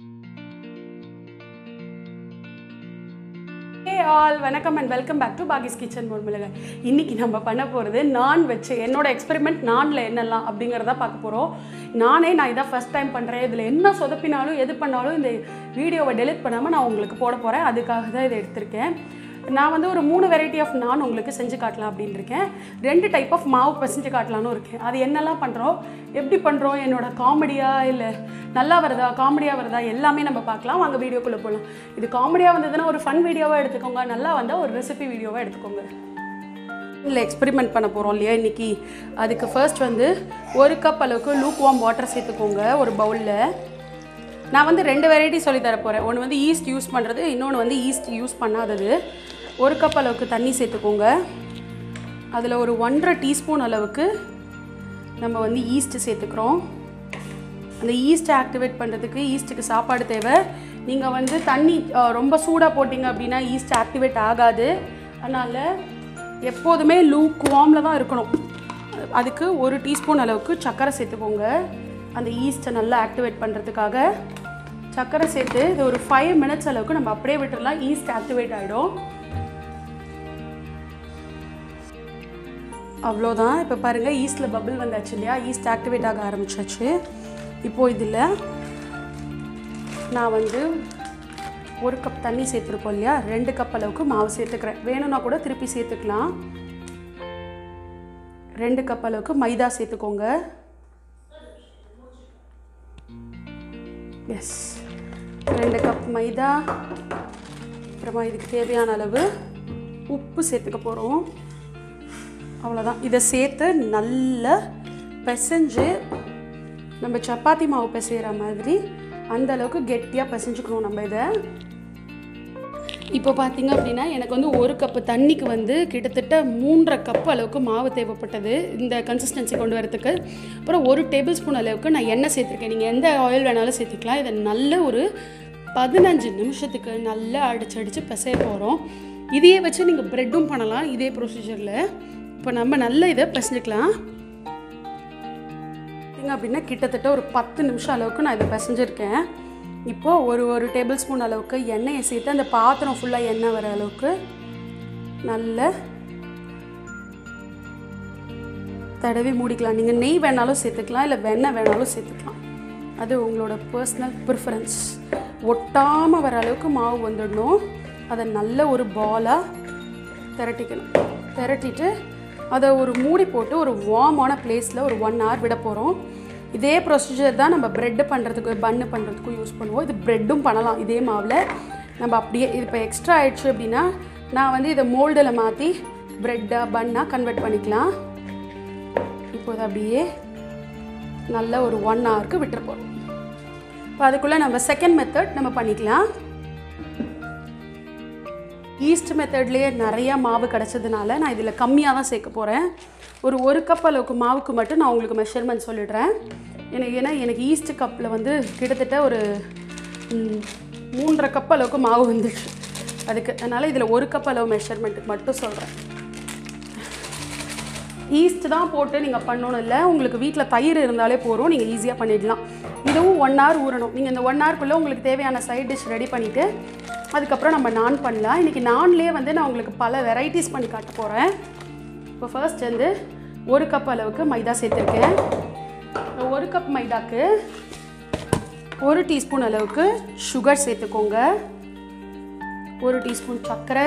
Hey all, welcome and welcome back to Bagi's Kitchen Mormilagai. இன்னைக்கு நம்ம பண்ண போறது நான் வெச்சு என்னோட எக்ஸ்பெரிமென்ட் நான்ல என்னெல்லாம் அப்படிங்கறத பார்க்க போறோம். நான் இத ஃபர்ஸ்ட் டைம் பண்றேன். இதுல என்ன சொதப்பினாலும் எது பண்ணாலும் இந்த வீடியோவை டெலீட் பண்ணாம நான் உங்களுக்கு போட போறேன். அதுக்காக தான் இத எடுத்துர்க்கேன். நான் வந்து ஒரு 3 வெரைட்டி ஆஃப் நான் உங்களுக்கு செஞ்சு காட்டலாம் அப்படினு இருக்கேன். 2 டைப் ஆஃப் மாவு பசஞ்சு காட்டலாம்னு இருக்கேன். அது என்னெல்லாம் பண்றோம், எப்படி பண்றோம், என்னோட காமெடியா இல்ல நல்லா வருதா, காமெடியா வருதா எல்லாமே நம்ம பார்க்கலாம். வாங்க வீடியோக்குள்ள போலாம். இது காமெடியா வந்ததுனா ஒரு ஃபன் வீடியோவா எடுத்துக்கோங்க, நல்லா வந்தா ஒரு ரெசிபி வீடியோவா எடுத்துக்கோங்க. இல்ல எக்ஸ்பெரிமென்ட் பண்ண போறோம் இல்லையா இன்னைக்கு. அதுக்கு ஃபர்ஸ்ட் வந்து 1 கப் அளவுக்கு லூக்வார்ம் வாட்டர் சேர்த்துக்கோங்க ஒரு பவுல்ல. நான் வந்து 2 வெரைட்டி சொல்லி தர போறேன். ஒன்னு வந்து ஈஸ்ட் யூஸ் பண்றது, இன்னொன்னு வந்து ஈஸ்ட் யூஸ் பண்ணாதது. 1 கப் அளவுக்கு தண்ணி சேர்த்துக்கோங்க. அதுல ஒரு 1.5 டீஸ்பூன் அளவுக்கு நம்ம வந்து ஈஸ்ட் சேர்த்துக்கிறோம். அந்த ஈஸ்ட் ஆக்டிவேட் பண்றதுக்கு ஈஸ்ட்டுக்கு சாப்பாடு தேவை. நீங்க வந்து தண்ணி ரொம்ப சூடா போடிங்க அப்படினா ஈஸ்ட் ஆக்டிவேட் ஆகாது. அதனால எப்போதுமே லூக்வார்ம்ல தான் இருக்கணும். அதுக்கு 1 டீஸ்பூன் அளவுக்கு சக்கரை சேர்த்துக்கோங்க. அந்த ஈஸ்ட்டை நல்லா ஆக்டிவேட் பண்றதுக்காக சக்கரை சேர்த்து இது ஒரு 5 minutes அளவுக்கு நம்ம அப்படியே விட்டுறலாம். ஈஸ்ட் ஆக்டிவேட் ஆயிடும். அவ்வளோதான். இப்போ பாருங்க ஈஸ்ட்ல பபிள் வந்தாச்சு இல்லையா, ஈஸ்ட் ஆக்டிவேட் ஆக ஆரம்பிச்சாச்சு. இப்போ இதில் நான் வந்து 1 கப் தண்ணி சேர்த்துருக்கோம் இல்லையா, 2 கப் அளவுக்கு மாவு சேர்த்துக்கிறேன். வேணும்னா கூட திருப்பி சேர்த்துக்கலாம். 2 கப் அளவுக்கு மைதா சேர்த்துக்கோங்க. எஸ், 2 கப் மைதா. அப்புறமா இதுக்கு தேவையான அளவு உப்பு சேர்த்துக்க போகிறோம். அவ்வளோதான். இதை சேர்த்து நல்லா பிசைஞ்சு நம்ம சப்பாத்தி மாவு பிசைகிற மாதிரி அந்த அளவுக்கு கெட்டியாக பிசைஞ்சுக்கணும் நம்ம இதை. இப்போ பார்த்தீங்க அப்படின்னா எனக்கு வந்து 1 கப்பு தண்ணிக்கு வந்து கிட்டத்தட்ட 3.5 கப் அளவுக்கு மாவு தேவைப்பட்டது இந்த கன்சிஸ்டன்சி கொண்டு வரதுக்கு. அப்புறம் 1 டேபிள் ஸ்பூன் அளவுக்கு நான் எண்ணெய் சேர்த்துருக்கேன். நீங்கள் எந்த ஆயில் வேணாலும் சேர்த்துக்கலாம். இதை நல்ல ஒரு 15 நிமிஷத்துக்கு நல்லா அடிச்சு பிசைய போகிறோம். இதையே வச்சு நீங்கள் ப்ரெட்டும் பண்ணலாம் இதே ப்ரொசீஜரில். இப்போ நம்ம நல்லா இதை பிசைஞ்சிக்கலாம். அப்படின்னா கிட்டத்தட்ட ஒரு 10 நிமிஷம் அளவுக்கு நான் இதை பிசைஞ்சிருக்கேன். இப்போது ஒரு டேபிள் ஸ்பூன் அளவுக்கு எண்ணெயை சேர்த்து அந்த பாத்திரம் ஃபுல்லாக எண்ணெய் வர அளவுக்கு நல்லா தடவி மூடிக்கலாம். நீங்கள் நெய் வேணாலும் சேர்த்துக்கலாம், இல்லை வெண்ணெய் வேணாலும் சேர்த்துக்கலாம். அது உங்களோட பர்சனல் ப்ரிஃபரன்ஸ். ஒட்டாமல் வர அளவுக்கு மாவு வந்துடணும். அதை நல்ல ஒரு பாலாக திரட்டிக்கணும். திரட்டிட்டு அதை ஒரு மூடி போட்டு ஒரு வார்மான பிளேஸில் ஒரு 1 hour விட போகிறோம். இதே ப்ரொசீஜர் தான் நம்ம ப்ரெட்டு பண்ணுறதுக்கு பன்னு பண்ணுறதுக்கும் யூஸ் பண்ணுவோம். இது ப்ரெட்டும் பண்ணலாம் இதே மாவில். நம்ம அப்படியே இது இப்போ எக்ஸ்ட்ரா ஆயிடுச்சு அப்படின்னா நான் வந்து இதை மோல்டில் மாற்றி ப்ரெட்டாக பன்னாக கன்வெர்ட் பண்ணிக்கலாம். இப்போது அப்படியே நல்ல ஒரு 1 hourக்கு விட்டுற போகிறோம். இப்போ அதுக்குள்ளே நம்ம செகண்ட் மெத்தட் நம்ம பண்ணிக்கலாம். ஈஸ்ட் மெத்தட்லேயே நிறையா மாவு கிடச்சதுனால நான் இதில் கம்மியாக தான் சேர்க்க போகிறேன். ஒரு 1 கப் அளவுக்கு மாவுக்கு மட்டும் நான் உங்களுக்கு மெஷர்மெண்ட் சொல்லிடுறேன். ஏன்னா எனக்கு ஈஸ்ட் கப்பில் வந்து கிட்டத்தட்ட ஒரு 3.5 கப் அளவுக்கு மாவு வந்துச்சு அதுக்கு. அதனால் இதில் 1 கப் அளவு மெஷர்மெண்ட்டுக்கு மட்டும் சொல்கிறேன். ஈஸ்ட் தான் போட்டு நீங்கள் பண்ணணும் இல்லை, உங்களுக்கு வீட்டில் தயிர் இருந்தாலே போகிறோம், நீங்கள் ஈஸியாக பண்ணிடலாம். இதுவும் 1 hour ஊறணும். நீங்கள் இந்த 1 hourக்குள்ளே உங்களுக்கு தேவையான சைட் டிஷ் ரெடி பண்ணிவிட்டு அதுக்கப்புறம் நம்ம நான் பண்ணலாம். இன்றைக்கி நான்லேயே வந்து நான் உங்களுக்கு பல வெரைட்டிஸ் பண்ணி காட்ட போகிறேன். இப்போ ஃபர்ஸ்ட் வந்து 1 கப் அளவுக்கு மைதா சேர்த்துருக்கேன். 1 கப் மைதாக்கு 1 டீஸ்பூன் அளவுக்கு சுகர் சேர்த்துக்கோங்க. 1 டீஸ்பூன் சர்க்கரை.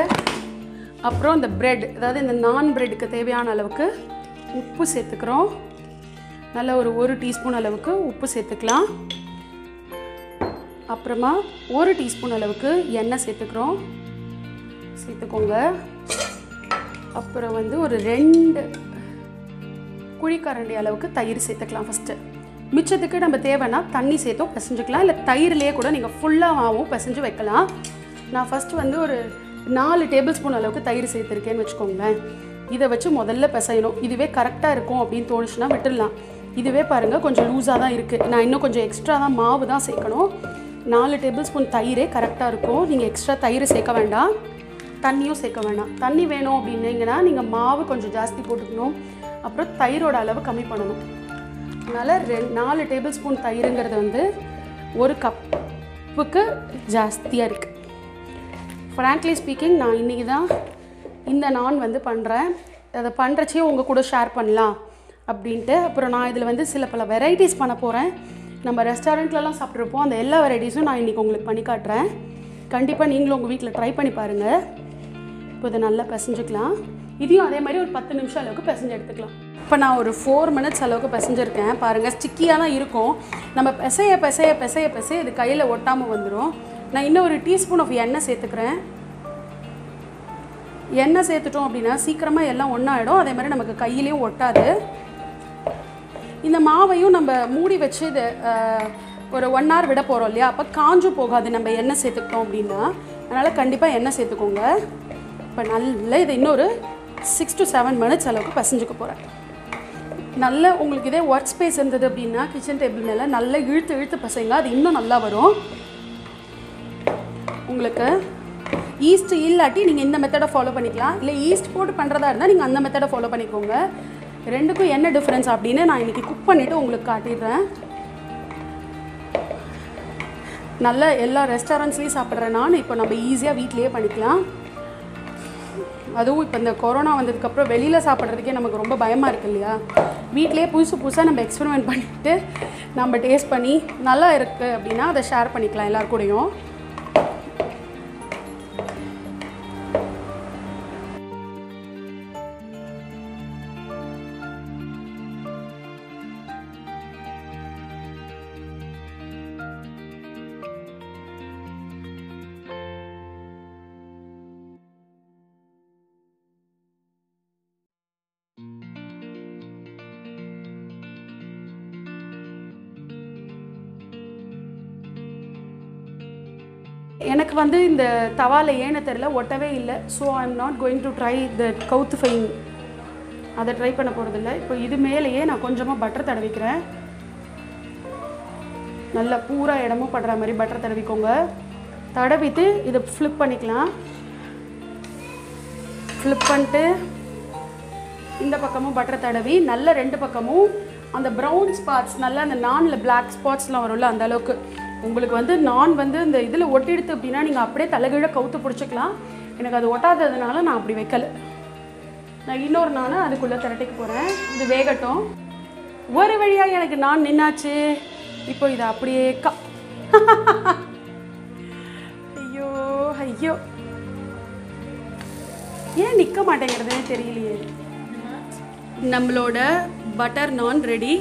அப்புறம் இந்த ப்ரெட், அதாவது இந்த நான் ப்ரெட்டுக்கு தேவையான அளவுக்கு உப்பு சேர்த்துக்கிறோம். நல்ல ஒரு 1 டீஸ்பூன் அளவுக்கு உப்பு சேர்த்துக்கலாம். அப்புறமா 1 டீஸ்பூன் அளவுக்கு எண்ணெய் சேர்த்துக்கோங்க. அப்புறம் வந்து ஒரு 2 குழிக்கரண்டி அளவுக்கு தயிர் சேர்த்துக்கலாம் ஃபஸ்ட்டு. மிச்சத்துக்கு நம்ம தேவைன்னா தண்ணி சேர்த்தோ பிசைஞ்சுக்கலாம், இல்லை தயிர்லேயே கூட நீங்கள் ஃபுல்லாகவும் பிசைஞ்சு வைக்கலாம். நான் ஃபஸ்ட்டு வந்து ஒரு 4 டேபிள் ஸ்பூன் அளவுக்கு தயிர் சேர்த்துருக்கேன்னு வச்சுக்கோங்களேன். இதை வச்சு முதல்ல பிசையணும். இதுவே கரெக்டாக இருக்கும் அப்படின்னு தோணுச்சுன்னா விட்டுடலாம். இதுவே பாருங்கள் கொஞ்சம் லூஸாக தான் இருக்குது. நான் இன்னும் கொஞ்சம் எக்ஸ்ட்ரா தான் மாவு தான் சேர்க்கணும். 4 டேபிள் ஸ்பூன் தயிரே கரெக்டாக இருக்கும். நீங்கள் எக்ஸ்ட்ரா தயிர் சேர்க்க வேண்டாம், தண்ணியும் சேர்க்க வேண்டாம். தண்ணி வேணும் அப்படின்னீங்கன்னா நீங்கள் மாவு கொஞ்சம் ஜாஸ்தி போட்டுக்கணும். அப்புறம் தயிரோட அளவு கம்மி பண்ணணும். அதனால் 4 டேபிள் ஸ்பூன் தயிருங்கிறது வந்து 1 கப். உப்புக்கு ஜாஸ்தியாக இருக்குது. ஃப்ராங்க்லி ஸ்பீக்கிங் நான் இன்றைக்கி தான் இந்த நான் வந்து பண்ணுறேன். அதை பண்ணுறச்சே உங்கள் கூட ஷேர் பண்ணலாம் அப்படின்ட்டு. அப்புறம் நான் இதில் வந்து சில பல வெரைட்டிஸ் பண்ண போகிறேன். நம்ம ரெஸ்டாரண்ட்லலாம் சாப்பிட்ருப்போம், அந்த எல்லா வெரைட்டிஸும் நான் இன்றைக்கி உங்களுக்கு பண்ணி காட்டுறேன். கண்டிப்பாக நீங்களும் உங்கள் வீட்டில் ட்ரை பண்ணி பாருங்கள். இப்போ இதை நல்லா பிசைஞ்சுக்கலாம். இதையும் அதே மாதிரி ஒரு 10 நிமிஷம் அளவுக்கு பிசைஞ்சு எடுத்துக்கலாம். இப்போ நான் ஒரு 4 மினிட்ஸ் அளவுக்கு பிசைஞ்சிருக்கேன். பாருங்கள், ஸ்டிக்கியாக தான் இருக்கும். நம்ம பிசைய பிசைய பிசைய பிசைய இது கையில் ஒட்டாமல் வந்துடும். நான் இன்னும் ஒரு டீஸ்பூன் ஆஃப் எண்ணெய் சேர்த்துக்கிறேன். எண்ணெய் சேர்த்துட்டோம் அப்படின்னா சீக்கிரமாக எல்லாம் ஒன்றாயிடும். அதே மாதிரி நமக்கு கையிலையும் ஒட்டாது. இந்த மாவையும் நம்ம மூடி வச்சு இது ஒரு 1 hour விட போகிறோம் இல்லையா, அப்போ காஞ்சு போகாது நம்ம எண்ணெய் சேர்த்துக்கிட்டோம் அப்படின்னா. அதனால் கண்டிப்பாக எண்ணெய் சேர்த்துக்கோங்க. இப்போ நல்லா இதை இன்னொரு 6 to 7 மினிட்ஸ் அளவுக்கு பசஞ்சுக்க போகிறேன். நல்ல உங்களுக்கு இதே ஒர்க் ஸ்பேஸ் இருந்தது அப்படின்னா கிச்சன் டேபிள் மேலே நல்லா இழுத்து இழுத்து பசைங்க, அது இன்னும் நல்லா வரும். உங்களுக்கு ஈஸ்ட் இல்லாட்டி நீங்கள் இந்த மெத்தடை ஃபாலோ பண்ணிக்கலாம். இல்லை ஈஸ்ட் போட்டு பண்ணுறதா இருந்தால் நீங்கள் அந்த மெத்தடை ஃபாலோ பண்ணிக்கோங்க. ரெண்டுக்கும் என்ன டிஃப்ரென்ஸ் அப்படின்னு நான் இன்றைக்கி குக் பண்ணிவிட்டு உங்களுக்கு காட்டிடுறேன். நல்ல எல்லா ரெஸ்டாரண்ட்ஸ்லேயும் சாப்பிட்றேன் நான். இப்போ நம்ம ஈஸியாக வீட்லேயே பண்ணிக்கலாம். அதுவும் இப்போ இந்த கொரோனா வந்ததுக்கப்புறம் வெளியில் சாப்பிட்றதுக்கே நமக்கு ரொம்ப பயமாக இருக்குது இல்லையா. வீட்டிலே புதுசாக நம்ம எக்ஸ்பெரிமெண்ட் பண்ணிவிட்டு நம்ம டேஸ்ட் பண்ணி நல்லா இருக்குது அப்படின்னா அதை ஷேர் பண்ணிக்கலாம் எல்லார் கூடயும். எனக்கு வந்து இந்த தவாவில் ஏன்னு தெரில, ஒட்டவே இல்லை. So I am not going to try த கவுத்து ஃபைங், அதை ட்ரை பண்ண போகிறதில்ல. இப்போ இது மேலேயே நான் கொஞ்சமாக பட்டர் தடவிக்கிறேன். நல்லா பூரா இடமும் படுற மாதிரி பட்டர் தடவிக்கோங்க. தடவிட்டு இதை ஃப்ளிப் பண்ணிக்கலாம். ஃப்ளிப் பண்ணிட்டு இந்த பக்கமும் பட்டர் தடவி நல்லா 2 பக்கமும் அந்த ப்ரௌன் ஸ்பாட்ஸ், நல்லா அந்த நானில் பிளாக் ஸ்பாட்ஸ்லாம் வரும்ல, அந்த அளவுக்கு உங்களுக்கு வந்து நான் வந்து இந்த இதில் ஒட்டிடுத்து அப்படின்னா நீங்கள் அப்படியே தலைகீழ கவுத்து பிடிச்சிக்கலாம். எனக்கு அது ஒட்டாததுனால நான் அப்படி வைக்கலை. நான் இன்னொரு நானை அதுக்குள்ளே திரட்டிக்க போகிறேன். இது வேகட்டும். ஒரு வழியாக எனக்கு நான் நின்னாச்சு. இப்போ இதை அப்படியே ஐயோ ஐயோ, ஏன் நிற்க மாட்டேங்கிறதுனே தெரியலையே. நம்மளோட பட்டர் நான் ரெடி.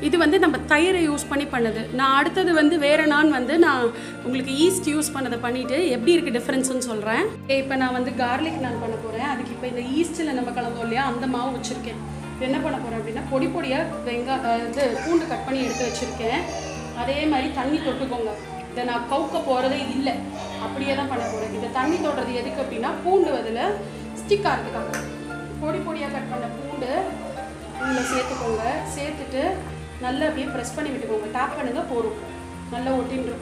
இது வந்து நம்ம தயிரை யூஸ் பண்ணி பண்ணது. நான் அடுத்தது வந்து வேறு நான் வந்து நான் உங்களுக்கு ஈஸ்ட் யூஸ் பண்ணதை பண்ணிவிட்டு எப்படி இருக்குது டிஃப்ரென்ஸுன்னு சொல்கிறேன். இப்போ நான் வந்து கார்லிக் நான் பண்ண போகிறேன். அதுக்கு இப்போ இந்த ஈஸ்ட்டில் நம்ம கலந்தோம் இல்லையா, அந்த மாவு வச்சுருக்கேன். என்ன பண்ண போகிறேன் அப்படின்னா பொடி பொடியாக இது பூண்டு கட் பண்ணி எடுத்து வச்சுருக்கேன். அதே மாதிரி தண்ணி தொட்டுக்கோங்க. இதை நான் கவுக்க போகிறதே இல்லை, அப்படியே தான் பண்ண போகிறேன். இதை தண்ணி தொடுறது எதுக்கு அப்படின்னா பூண்டு அதில் ஸ்டிக் ஆகிறதுக்காக. பொடி பொடியாக கட் பண்ண பூண்டு இதில் சேர்த்துக்கோங்க. சேர்த்துட்டு நல்லா அப்படியே ப்ரெஸ் பண்ணி விட்டுக்கோங்க. டேப் பண்ணுங்கள், போடும், நல்லா ஒட்டின்றும்.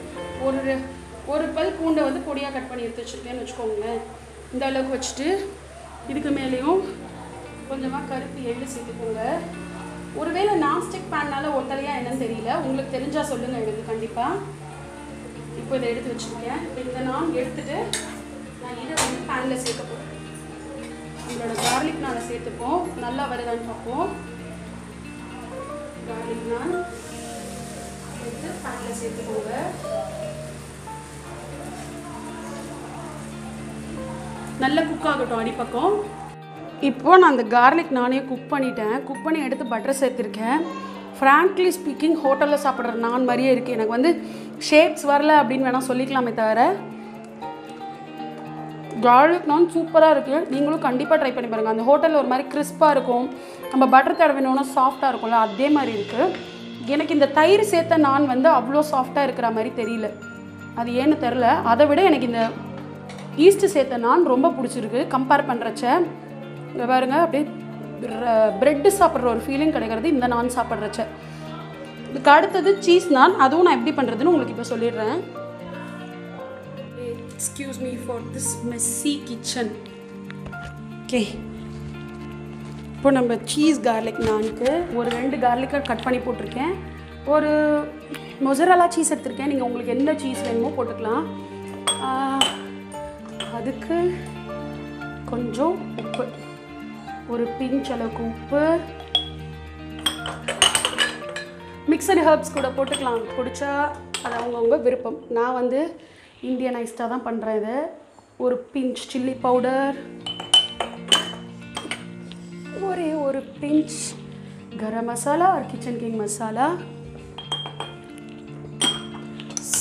ஒரு பல் பூண்டை வந்து பொடியாக கட் பண்ணி எடுத்து வச்சுருக்கேன்னு வச்சுக்கோங்களேன். இந்த அளவுக்கு வச்சுட்டு இதுக்கு மேலேயும் கொஞ்சமாக கருப்பு எள்ளு சேர்த்துக்கோங்க. ஒருவேளை நான்ஸ்டிக் பேன்னால் ஒட்டலையா என்னன்னு தெரியல, உங்களுக்கு தெரிஞ்சால் சொல்லுங்கள் எனக்கு கண்டிப்பாக. இப்போ இதை எடுத்து வச்சுருக்கேன். இப்போ இந்த நான் எடுத்துகிட்டு நான் இதை வந்து பேனில் சேர்க்க போகிறேன். நம்மளோட கார்லிக் நானை சேர்த்துப்போம். நல்லா வருதான்னு பார்ப்போம். கார்லிக் நான் எடுத்து பேனில் சேர்த்துக்கோங்க. நல்லா குக் ஆகட்டும் அடிப்பக்கம். இப்போது நான் அந்த கார்லிக் நானே குக் பண்ணிட்டேன். குக் பண்ணி எடுத்து பட்டர் சேர்த்துருக்கேன். ஃப்ராங்க்லி ஸ்பீக்கிங் ஹோட்டலில் சாப்பிட்ற நான் மாதிரியே இருக்குது. எனக்கு வந்து ஷேப்ஸ் வரல அப்படின்னு வேணால் சொல்லிக்கலாமே தவிர கார்லிக் நான் சூப்பராக இருக்குது. நீங்களும் கண்டிப்பாக ட்ரை பண்ணி பாருங்கள். அந்த ஹோட்டலில் ஒரு மாதிரி கிறிஸ்பாக இருக்கும், நம்ம பட்டர் தடவினோன்னா சாஃப்டாக இருக்கும்ல, அதே மாதிரி இருக்குது. எனக்கு இந்த தயிர் சேர்த்த நான் வந்து அவ்வளோ சாஃப்டாக இருக்கிற மாதிரி தெரியல, அது ஏன்னு தெரில. அதை விட எனக்கு இந்த ஈஸ்ட்டு சேர்த்த நான் ரொம்ப பிடிச்சிருக்கு கம்பேர் பண்ணுறச்ச. இங்கே பாருங்கள், அப்படியே ப்ரெட்டு சாப்பிட்ற ஒரு ஃபீலிங் கிடைக்கிறது இந்த நான் சாப்பிட்றச்ச. இதுக்கு அடுத்தது சீஸ் நான், அதுவும் நான் எப்படி பண்ணுறதுன்னு உங்களுக்கு இப்போ சொல்லிடுறேன். Excuse me for this messy kitchen. Okay. இப்போ நம்ம சீஸ் கார்லிக் நானுக்கு ஒரு 2 கார்லிக்கை கட் பண்ணி போட்டிருக்கேன். ஒரு மொசரல்லா சீஸ் எடுத்துருக்கேன். நீங்கள் உங்களுக்கு என்ன சீஸ் வேணுமோ போட்டுக்கலாம். அதுக்கு கொஞ்சம் உப்பு, ஒரு பிஞ்ச் அளவுக்கு உப்பு, மிக்சடு ஹர்ப்ஸ் கூட போட்டுக்கலாம் பிடிச்சா, அது அவங்கவுங்க விருப்பம். நான் வந்து இந்தியனைஸ்டாக தான் பண்ணுறேன். இது ஒரு பிஞ்ச் சில்லி பவுடர், ஒரே ஒரு பிஞ்ச் கரம் மசாலா ஒரு கிச்சன் கிங் மசாலா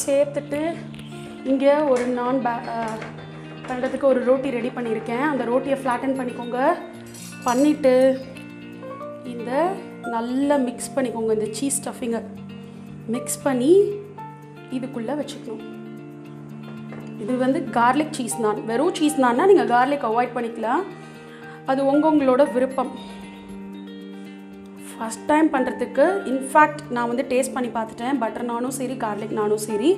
சேர்த்துட்டு, இங்கே ஒரு நான் பண்ணுறதுக்கு ஒரு ரோட்டி ரெடி பண்ணியிருக்கேன். அந்த ரோட்டியை ஃப்ளாட்டன் பண்ணிக்கோங்க. பண்ணிவிட்டு இந்த நல்லா மிக்ஸ் பண்ணிக்கோங்க. இந்த சீஸ் ஸ்டஃபிங்கை மிக்ஸ் பண்ணி இதுக்குள்ளே வச்சுக்கணும். இது வந்து கார்லிக் சீஸ் நான். வெறும் சீஸ் நான்னா நீங்கள் கார்லிக் அவாய்ட் பண்ணிக்கலாம், அது உங்களோட விருப்பம். ஃபஸ்ட் டைம் பண்ணுறதுக்கு இன்ஃபேக்ட் நான் வந்து டேஸ்ட் பண்ணி பார்த்துட்டேன். பட்டர் நானும் சரி கார்லிக் நானும் சரி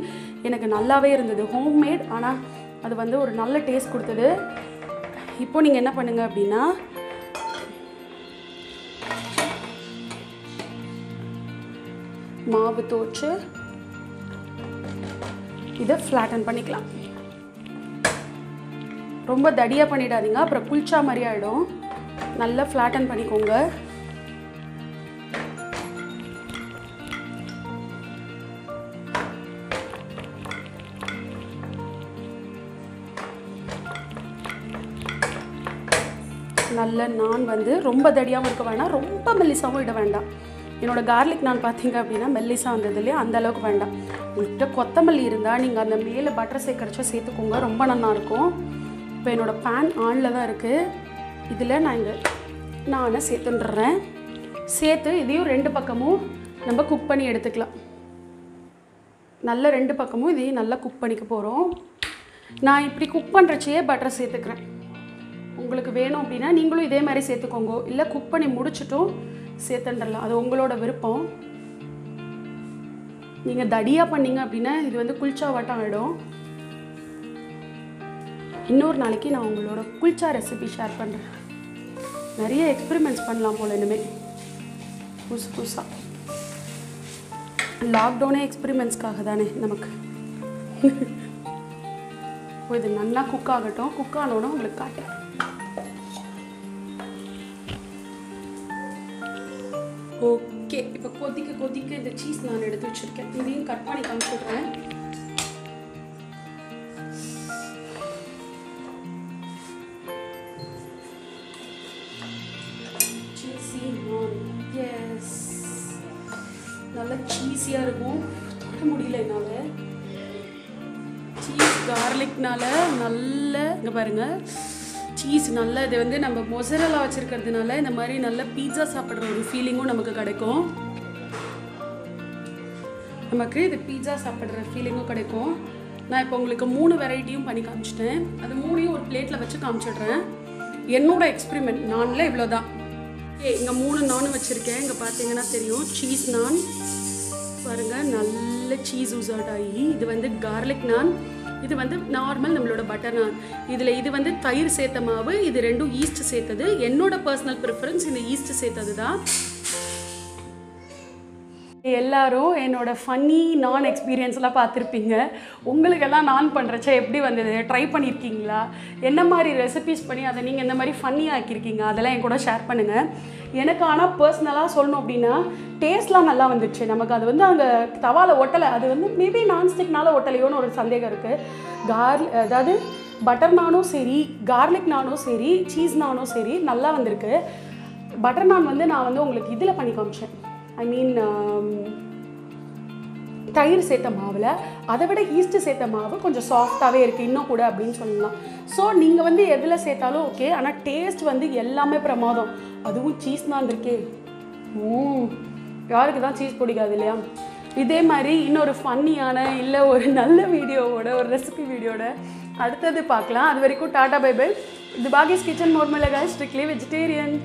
எனக்கு நல்லாவே இருந்தது. ஹோம்மேட், ஆனால் அது வந்து ஒரு நல்ல டேஸ்ட் கொடுத்தது. இப்போது நீங்கள் என்ன பண்ணுங்கள் அப்படின்னா, மாவு தோச்சு இதை ஃப்ளாட்டன் பண்ணிக்கலாம். ரொம்ப தடியாக பண்ணிடாதீங்க, அப்புறம் குல்ச்சா மாதிரி ஆகிடும். நல்லா ஃப்ளாட்டன் பண்ணிக்கோங்க. நல்ல நான் வந்து ரொம்ப தடியாகவும் இருக்க வேண்டாம், ரொம்ப மெல்லிசாகவும் இட வேண்டாம். என்னோடய கார்லிக் நான் பார்த்தீங்க அப்படின்னா மெல்லிசாக வந்தது இல்லையா, அந்தளவுக்கு வேண்டாம். உங்கள்கிட்ட கொத்தமல்லி இருந்தால் நீங்கள் அந்த மேலே பட்டர் சேர்க்கறச்சா சேர்த்துக்கோங்க, ரொம்ப நல்லாயிருக்கும். இப்போ என்னோடய பேன் ஆனில் தான் இருக்குது. இதில் நான் இங்கே நானை சேர்த்துன்றேன். சேர்த்து இதையும் 2 பக்கமும் நம்ம குக் பண்ணி எடுத்துக்கலாம். நல்ல 2 பக்கமும் இதையும் நல்லா குக் பண்ணிக்க போகிறோம். நான் இப்படி குக் பண்ணுறச்சையே பட்டர் சேர்த்துக்கிறேன். உங்களுக்கு வேணும் அப்படின்னா நீங்களும் இதே மாதிரி சேர்த்துக்கோங்க, இல்லை குக் பண்ணி முடிச்சுட்டும் சேர்த்துடலாம், அது உங்களோட விருப்பம். நீங்கள் தடியாக பண்ணிங்க அப்படின்னா இது வந்து குல்ச்சா வட்டம் ஆகிடும். இன்னொரு நாளைக்கு நான் உங்களோட குல்ச்சா ரெசிபி ஷேர் பண்ணுறேன். நிறைய எக்ஸ்பெரிமெண்ட்ஸ் பண்ணலாம் போல் இனிமேல் புதுசாக. லாக்டவுனே எக்ஸ்பெரிமெண்ட்ஸ்க்காக தானே நமக்கு. இது நல்லா குக் ஆகட்டும். குக் ஆனோன்னா உங்களுக்கு காட்டுறேன். ஓகே, இப்போ கொதிக்க இந்த சீஸ் நான் எடுத்து வச்சுருக்கேன். இதையும் கட் பண்ணி காமிச்சுடுறேன். சீஸி நான், எஸ், நல்லா சீஸியாக இருக்கும். தொட முடியல என்னால். சீஸ் கார்லிக்னால நல்ல, இங்கே பாருங்கள், சீஸ் நல்லா இது வந்து நம்ம மொசரல்லா வச்சுருக்கிறதுனால இந்த மாதிரி நல்ல பீட்சா சாப்பிட்ற ஒரு ஃபீலிங்கும் நமக்கு கிடைக்கும். நமக்கு இது பீட்சா சாப்பிட்ற ஃபீலிங்கும் கிடைக்கும். நான் இப்போ உங்களுக்கு 3 வெரைட்டியும் பண்ணி காமிச்சிட்டேன். அது 3ஐயும் ஒரு பிளேட்டில் வச்சு காமிச்சிடுறேன். என்னோடய எக்ஸ்பெரிமெண்ட் நானில் இவ்வளோ தான். இங்கே 3 நானும் வச்சுருக்கேன். இங்கே பார்த்தீங்கன்னா தெரியும், சீஸ் நான் பாருங்கள், நல்ல சீஸ் ஊசாட் ஆகி. இது வந்து கார்லிக் நான், இது வந்து நார்மல் நம்மளோட பட்டர் நான். இதில் இது வந்து தயிர் சேர்த்த மாவு, இது 2ம் ஈஸ்ட் சேர்த்தது. என்னோட பர்சனல் ப்ரிஃபரன்ஸ் இந்த ஈஸ்ட் சேர்த்தது தான். எல்லாரும் என்னோட ஃபன்னி நான் எக்ஸ்பீரியன்ஸ்லாம் பார்த்துருப்பீங்க. உங்களுக்கெல்லாம் நான் பண்ணுறச்சா எப்படி வந்தது, ட்ரை பண்ணியிருக்கீங்களா, என்ன மாதிரி ரெசிபீஸ் பண்ணி அதை நீங்கள் இந்த மாதிரி ஃபன்னியாக ஆக்கியிருக்கீங்க, அதெல்லாம் என் கூட ஷேர் பண்ணுங்கள். எனக்கு ஆனால் பர்சனலாக சொல்லணும் அப்படின்னா டேஸ்ட்லாம் நல்லா வந்துச்சு. நமக்கு அது வந்து அங்கே தவாவில் ஒட்டலை, அது வந்து மேபி நான்ஸ்டிக்னால ஒட்டலையோன்னு ஒரு சந்தேகம் இருக்குது. அதாவது பட்டர் நானும் சரி, கார்லிக் நானும் சரி, சீஸ் நானும் சரி நல்லா வந்திருக்கு. பட்டர் நான் வந்து நான் வந்து உங்களுக்கு இதில் பண்ணி காமிச்சேன், ஐ மீன் தயிர் சேர்த்த மாவில். அதை விட ஈஸ்ட்டு சேர்த்த மாவு கொஞ்சம் சாஃப்டாகவே இருக்குது இன்னும் கூட அப்படின்னு சொல்லலாம். ஸோ நீங்கள் வந்து எதில் சேர்த்தாலும் ஓகே, ஆனால் டேஸ்ட் வந்து எல்லாமே பிரமாதம். அதுவும் சீஸ் நான் இருக்கே, யாருக்கு தான் சீஸ் பிடிக்காது இல்லையா. இதே மாதிரி இன்னொரு ஃபன்னியான இல்லை ஒரு நல்ல வீடியோவோட, ஒரு ரெசிபி வீடியோட அடுத்தது பார்க்கலாம். அது வரைக்கும் டாடா பை பை. இது பாகிஸ் கிச்சன் மோர்மிளகாய், ஸ்ட்ரிக்ட்லி வெஜிடேரியன்.